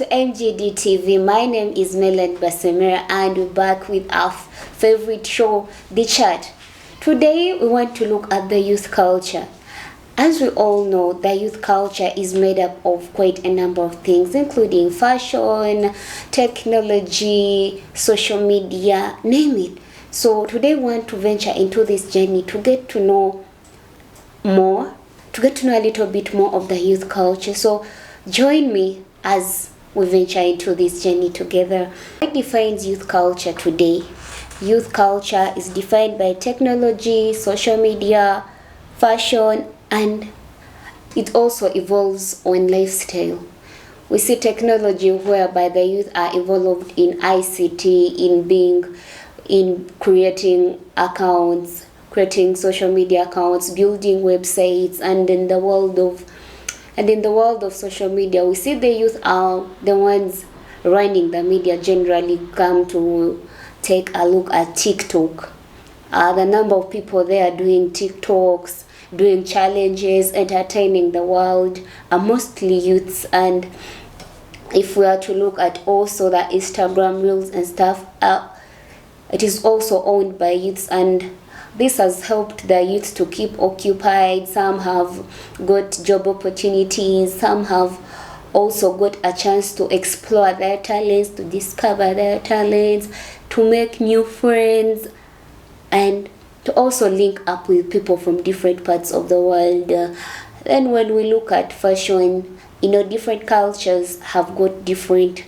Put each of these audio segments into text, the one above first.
to MGD TV. My name is Melan Basemira and we're back with our favorite show, The Chat. Today we want to look at the youth culture. As we all know, the youth culture is made up of quite a number of things, including fashion, technology, social media, name it. So today we want to venture into this journey to get to know more, to get to know a little bit more of the youth culture. So join me as we venture into this journey together. What defines youth culture today? Youth culture is defined by technology, social media, fashion, and it also evolves on lifestyle. We see technology whereby the youth are involved in ICT, in creating accounts, creating social media accounts, building websites, and in the world of social media, we see the youth are the ones running the media. Generally, come to take a look at TikTok. The number of people there doing TikToks, doing challenges, entertaining the world are mostly youths. And if we are to look at also the Instagram reels and stuff, it is also owned by youths, and this has helped the youth to keep occupied. Some have got job opportunities, some have also got a chance to explore their talents, to discover their talents, to make new friends, and to also link up with people from different parts of the world. Then when we look at fashion, different cultures have got different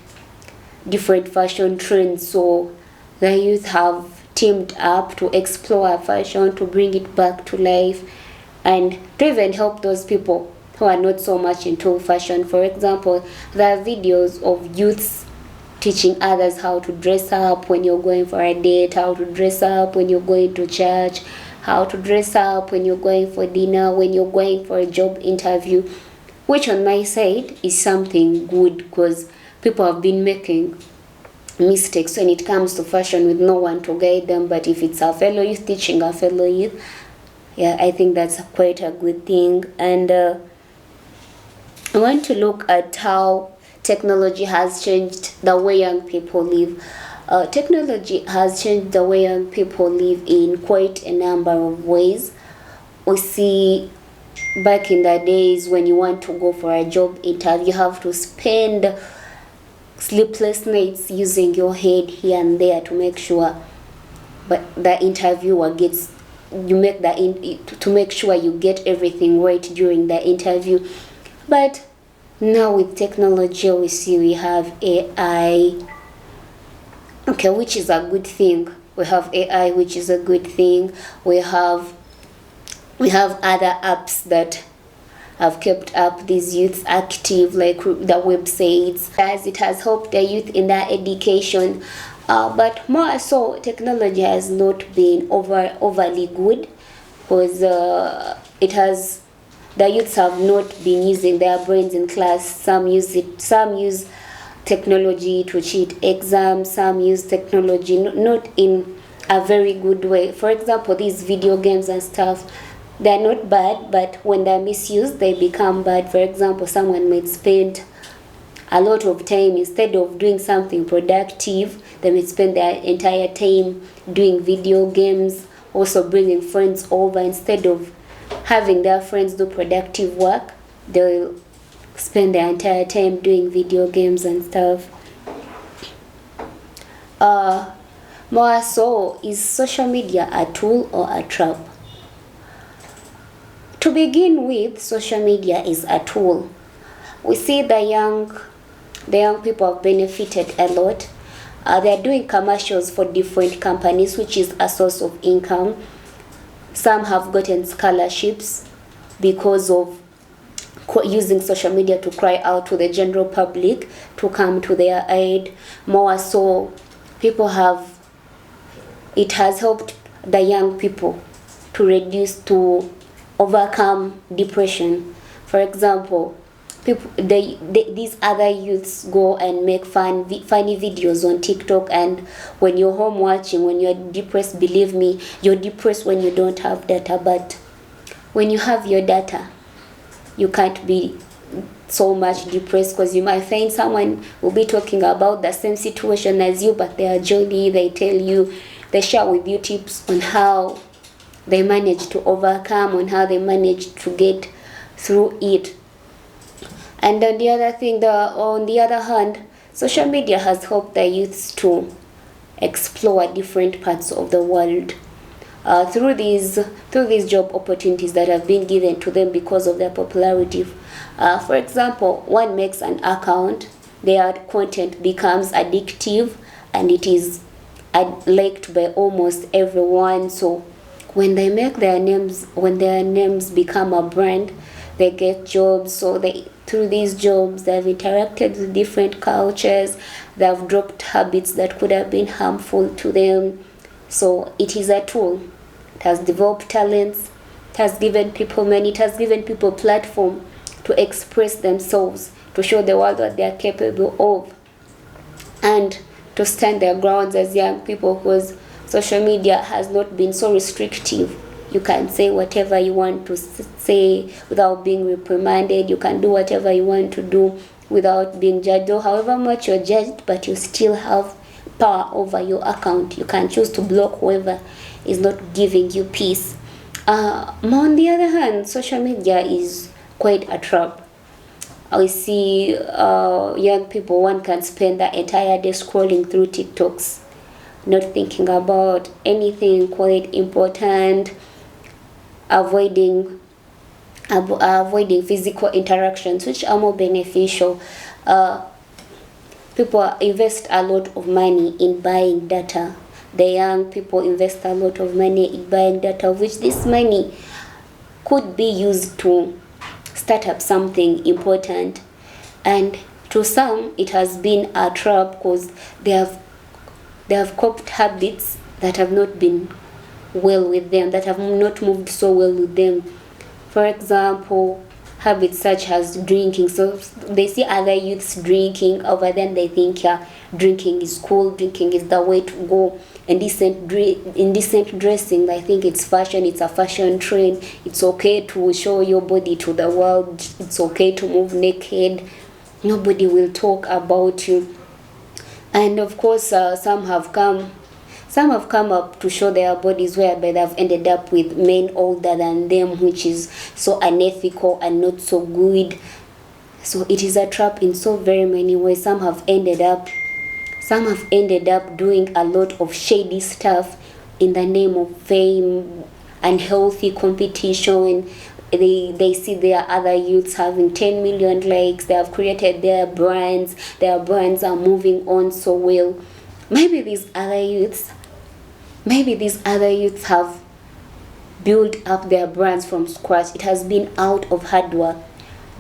fashion trends. So the youth have teamed up to explore fashion, to bring it back to life, and to even help those people who are not so much into fashion. For example, there are videos of youths teaching others how to dress up when you're going for a date, how to dress up when you're going to church, how to dress up when you're going for dinner, when you're going for a job interview, which on my side is something good, because people have been making mistakes when it comes to fashion with no one to guide them. But if it's a fellow youth teaching a fellow youth, I think that's quite a good thing. And I want to look at how technology has changed the way young people live. Technology has changed the way young people live in quite a number of ways. We see back in the days when you want to go for a job interview, you have to spend sleepless nights using your head here and there to make sure but the interviewer gets to make sure you get everything right during the interview. But now with technology, we see we have AI, which is a good thing. We have AI, which is a good thing. We have other apps that have kept up these youths active, like the websites, as it has helped the youth in their education. But more so, technology has not been overly good, because the youths have not been using their brains in class. Some use technology to cheat exams. Some use technology not in a very good way. For example, these video games and stuff, they're not bad, but when they're misused, they become bad. For example, someone might spend a lot of time, instead of doing something productive, they might spend their entire time doing video games, also bringing friends over. Instead of having their friends do productive work, they'll spend their entire time doing video games and stuff. More so, is social media a tool or a trap? To begin with, social media is a tool. We see the young people have benefited a lot. They are doing commercials for different companies, which is a source of income. Some have gotten scholarships because of using social media to cry out to the general public to come to their aid. More so, it has helped the young people to overcome depression. For example, these other youths go and make funny videos on TikTok, and when you're home watching, when you're depressed, believe me, you're depressed when you don't have data. But when you have your data, you can't be so much depressed, because you might find someone will be talking about the same situation as you, but they are jolly. They tell you, they share with you tips on how they manage to overcome, on how they manage to get through it. And on the other hand, social media has helped the youths to explore different parts of the world through these job opportunities that have been given to them because of their popularity. For example, one makes an account, their content becomes addictive, and it is liked by almost everyone. So when they make their names become a brand, they get jobs. So through these jobs, they've interacted with different cultures, they've dropped habits that could have been harmful to them. So it is a tool. It has developed talents, it has given people money, it has given people platform to express themselves, to show the world what they are capable of, and to stand their grounds as young people, because social media has not been so restrictive. You can say whatever you want to say without being reprimanded. You can do whatever you want to do without being judged, or however much you're judged, but you still have power over your account. You can choose to block whoever is not giving you peace. On the other hand, social media is quite a trap. I see young people, one can spend the entire day scrolling through TikToks, not thinking about anything quite important, avoiding physical interactions, which are more beneficial. People invest a lot of money in buying data. The young people invest a lot of money in buying data, which this money could be used to start up something important. And to some, it has been a trap, because they have copied habits that have not been well with them, that have not moved so well with them. For example, habits such as drinking. So they see other youths drinking, over then they think, yeah, drinking is cool, drinking is the way to go. Indecent dressing, I think it's fashion, it's a fashion trend. It's okay to show your body to the world, it's okay to move naked, nobody will talk about you. And of course, some have come up to show their bodies, whereby they've ended up with men older than them, which is so unethical and not so good. So it is a trap in so very many ways. Some have ended up doing a lot of shady stuff in the name of fame, unhealthy competition. They see their other youths having 10 million likes, they have created their brands are moving on so well. Maybe these other youths have built up their brands from scratch. It has been out of hard work,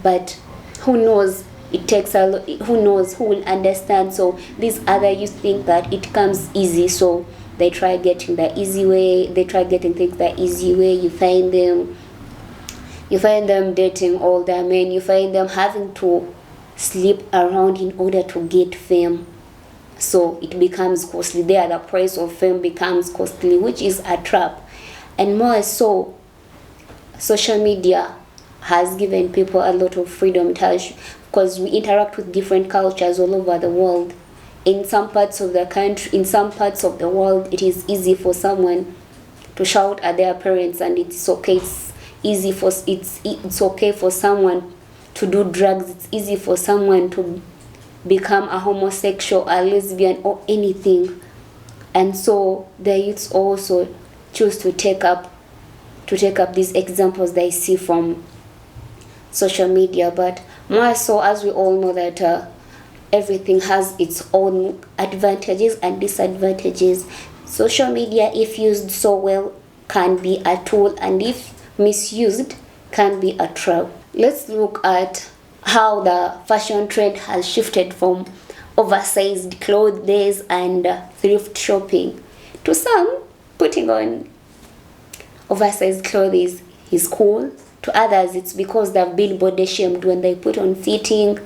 but who knows? It takes a lot. Who knows? Who will understand? So these other youth think that it comes easy, so they try getting the easy way. They try getting things the easy way. You find them dating older men. You find them having to sleep around in order to get fame. So it becomes costly. There, the price of fame becomes costly, which is a trap. And more so, social media has given people a lot of freedom, because we interact with different cultures all over the world. In some parts of the country, in some parts of the world, it is easy for someone to shout at their parents, and it's okay. It's okay for someone to do drugs. It's easy for someone to become a homosexual, a lesbian, or anything. And so the youths also choose to take up these examples they see from social media. But more so, as we all know, that everything has its own advantages and disadvantages. Social media, if used so well, can be a tool, and if misused, can be a trap. Let's look at how the fashion trend has shifted from oversized clothes and thrift shopping. To some, putting on oversized clothes is cool. To others, it's because they've been body shamed. When they put on fitting,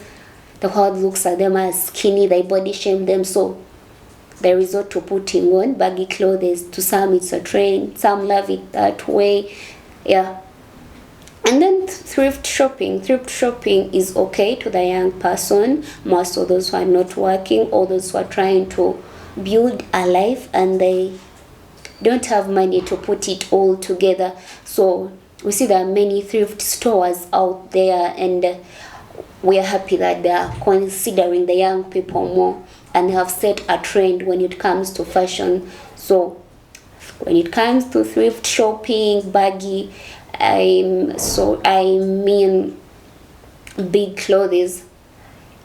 the world looks at them as skinny, they body shame them, so they resort to putting on baggy clothes. To some, it's a trend. Some love it that way. Yeah. And then thrift shopping. Thrift shopping is okay to the young person, most of those who are not working, or those who are trying to build a life and they don't have money to put it all together. So we see there are many thrift stores out there, and we are happy that they are considering the young people more and have set a trend when it comes to fashion. So when it comes to thrift shopping, baggy, I mean big clothes,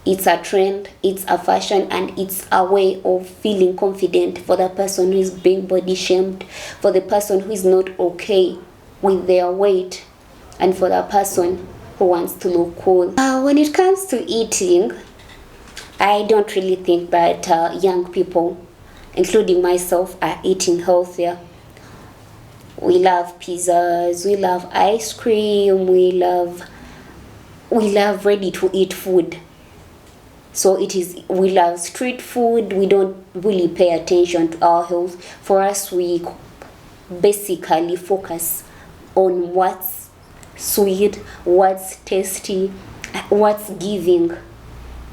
it's a trend, it's a fashion, and it's a way of feeling confident for the person who is being body shamed, for the person who is not okay with their weight, and for the person who wants to look cool. When it comes to eating, I don't really think that young people, including myself, are eating healthier. We love pizzas, we love ice cream, we love ready to eat food. So we love street food. We don't really pay attention to our health. For us, we basically focus on what's sweet, what's tasty, what's giving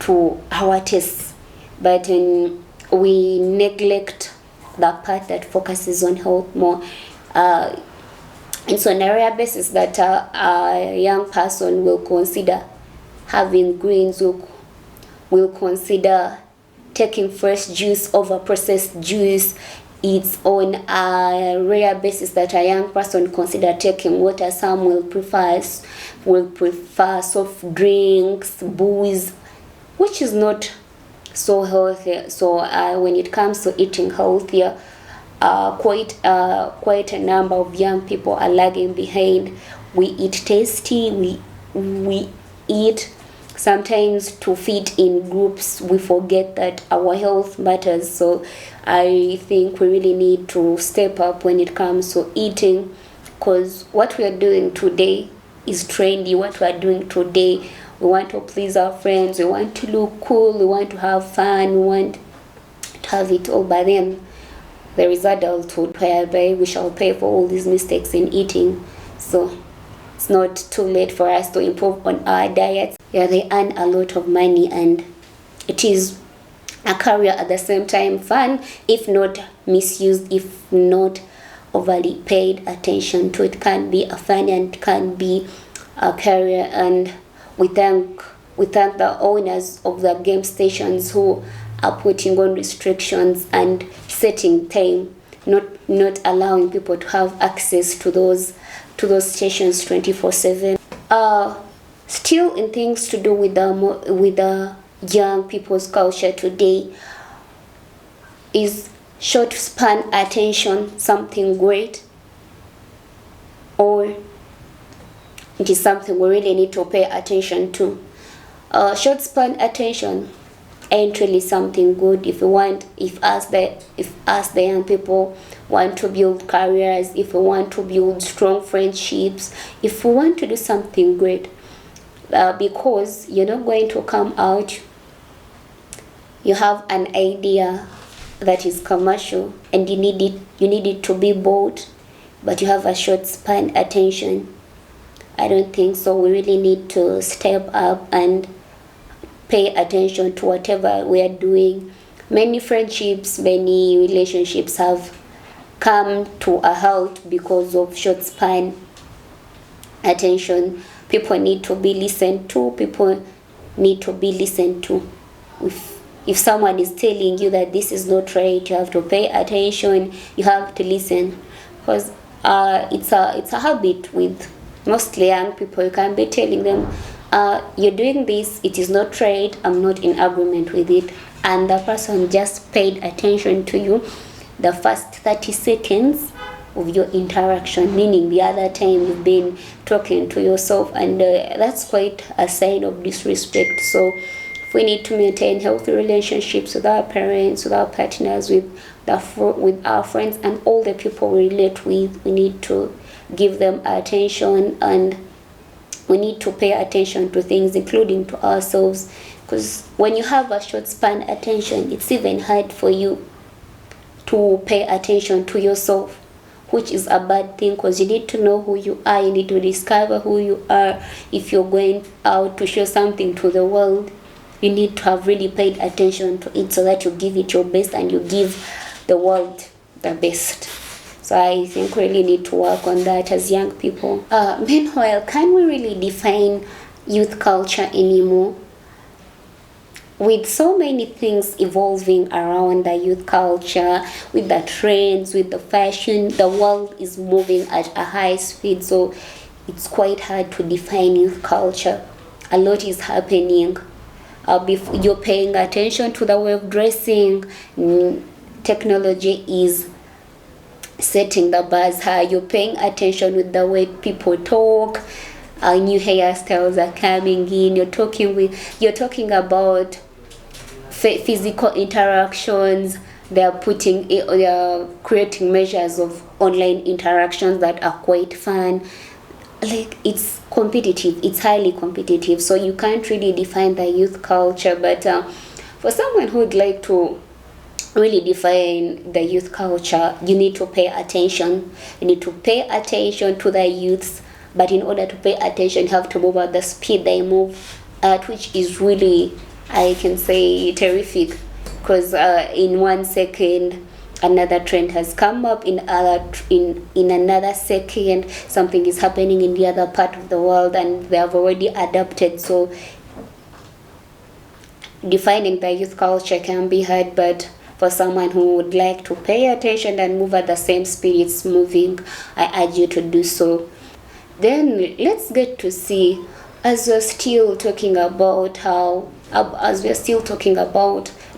to our tastes. But we neglect the part that focuses on health more. It's on a rare basis that a young person will consider having greens, will consider taking fresh juice over processed juice. It's on a rare basis that a young person consider taking water. Some will prefer soft drinks, booze, which is not so healthy. So when it comes to eating healthier, quite a number of young people are lagging behind. We eat tasty, we eat sometimes to fit in groups. We forget that our health matters. So I think we really need to step up when it comes to eating, because what we are doing today is trendy. What we are doing today, we want to please our friends, we want to look cool, we want to have fun, we want to have it all. But then there is adulthood whereby we shall pay for all these mistakes in eating. So it's not too late for us to improve on our diets. Yeah, they earn a lot of money, and it is a career at the same time, fun if not misused, if not overly paid attention to. It can be a fun and can be a career, and we thank the owners of the game stations who are putting on restrictions and setting time, not allowing people to have access to those stations 24/7. Still in things to do with the young people's culture today, is short span attention something great, or it is something we really need to pay attention to? Short span attention ain't really something good if us the young people want to build careers, if we want to build strong friendships, if we want to do something great. Because you're not going to come out, you have an idea that is commercial and you need it to be bought, but you have a short span attention. I don't think so. We really need to step up and pay attention to whatever we are doing. Many friendships, many relationships have come to a halt because of short span attention. People need to be listened to. People need to be listened to. If someone is telling you that this is not right, you have to pay attention. You have to listen, because it's a habit with mostly young people. You can be telling them, you're doing this, it is not right, I'm not in agreement with it, and the person just paid attention to you the first 30 seconds of your interaction, meaning the other time you've been talking to yourself, and that's quite a sign of disrespect. So if we need to maintain healthy relationships with our parents, with our partners, with our friends, and all the people we relate with, we need to give them attention, and we need to pay attention to things, including to ourselves, because when you have a short span attention, it's even hard for you to pay attention to yourself. which is a bad thing, because you need to know who you are. You need to discover who you are. If you're going out to show something to the world, you need to have really paid attention to it, so that you give it your best and you give the world the best. So I think we really need to work on that as young people. Meanwhile, can we really define youth culture anymore? With so many things evolving around the youth culture, with the trends, with the fashion, the world is moving at a high speed, so it's quite hard to define youth culture. A lot is happening. You're paying attention to the way of dressing. Technology is setting the bars high. You're paying attention with the way people talk. New hairstyles are coming in. You're talking about physical interactions. They are creating measures of online interactions that are quite fun. Like, it's competitive, it's highly competitive, so you can't really define the youth culture. But for someone who would like to really define the youth culture, you need to pay attention. You need to pay attention to the youths, but in order to pay attention, you have to move at the speed they move at, which is really, I can say, terrific, because in 1 second another trend has come up, in another second something is happening in the other part of the world, and they have already adapted. So defining the youth culture can be hard, but for someone who would like to pay attention and move at the same speed it's moving, I urge you to do so. Then let's get to see, as we're still talking about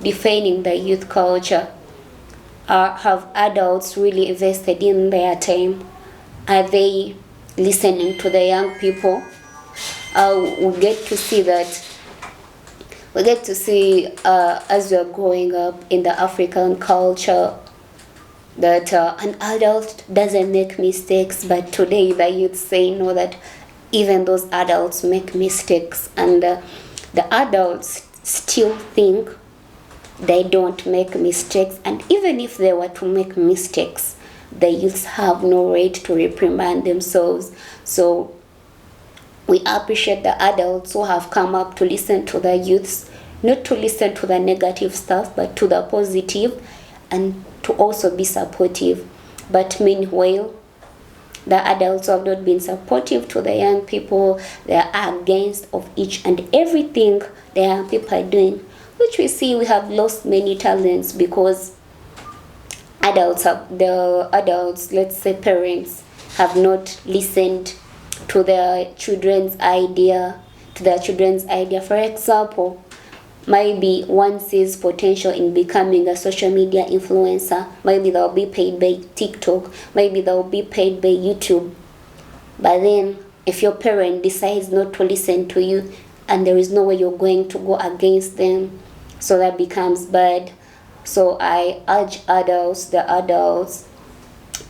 defining the youth culture, have adults really invested in their time? Are they listening to the young people? We get to see as we are growing up in the African culture, that an adult doesn't make mistakes, but today the youth say no, that even those adults make mistakes, and the adults still think they don't make mistakes. And even if they were to make mistakes, the youths have no right to reprimand themselves. So we appreciate the adults who have come up to listen to the youths, not to listen to the negative stuff, but to the positive, and to also be supportive. But meanwhile, the adults have not been supportive to the young people. They are against of each and everything the young people are doing, which we see we have lost many talents, because let's say parents, have not listened to their children's idea. For example, maybe one sees potential in becoming a social media influencer. Maybe they'll be paid by TikTok, maybe they'll be paid by YouTube. But then if your parent decides not to listen to you, and there is no way you're going to go against them, so that becomes bad. So I urge the adults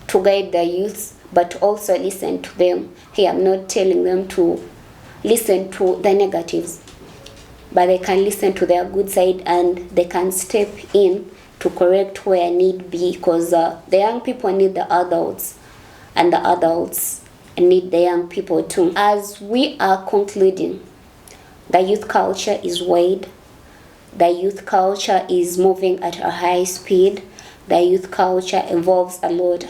to guide the youths, but also listen to them. Hey, I'm not telling them to listen to the negatives, but they can listen to their good side, and they can step in to correct where need be, because the young people need the adults, and the adults need the young people too. As we are concluding, the youth culture is wide. The youth culture is moving at a high speed. The youth culture evolves a lot.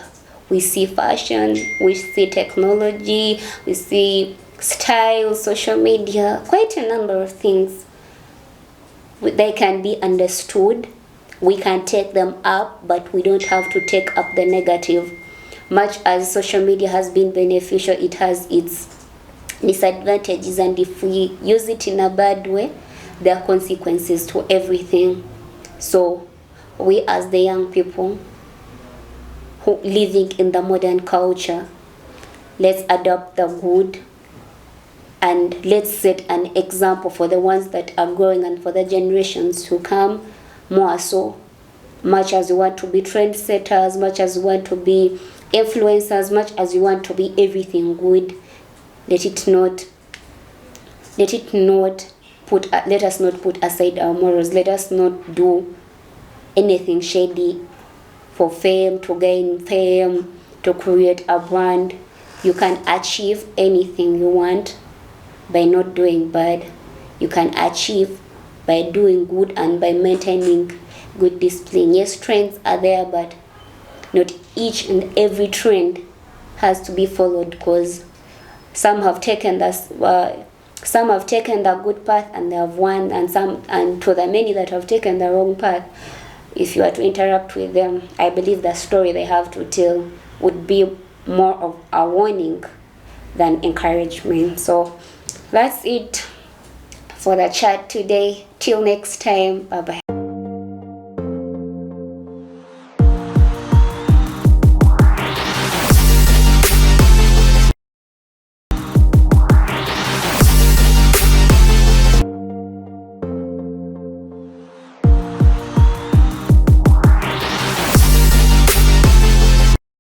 We see fashion, we see technology, we see style, social media, quite a number of things. They can be understood. We can take them up, but we don't have to take up the negative. Much as social media has been beneficial, it has its disadvantages, and if we use it in a bad way, there are consequences to everything. So we, as the young people who living in the modern culture, let's adopt the good, and let's set an example for the ones that are growing and for the generations to come. More so, much as we want to be trendsetters, much as we want to be influencers, much as we want to be everything good, let us not put aside our morals. Let us not do anything shady for fame, to gain fame, to create a brand. You can achieve anything you want by not doing bad. You can achieve by doing good and by maintaining good discipline. Yes, trends are there, but not each and every trend has to be followed, because some have taken the good path and they have won, and to the many that have taken the wrong path, if you are to interact with them, I believe the story they have to tell would be more of a warning than encouragement. So that's it for the chat today. Till next time, bye bye.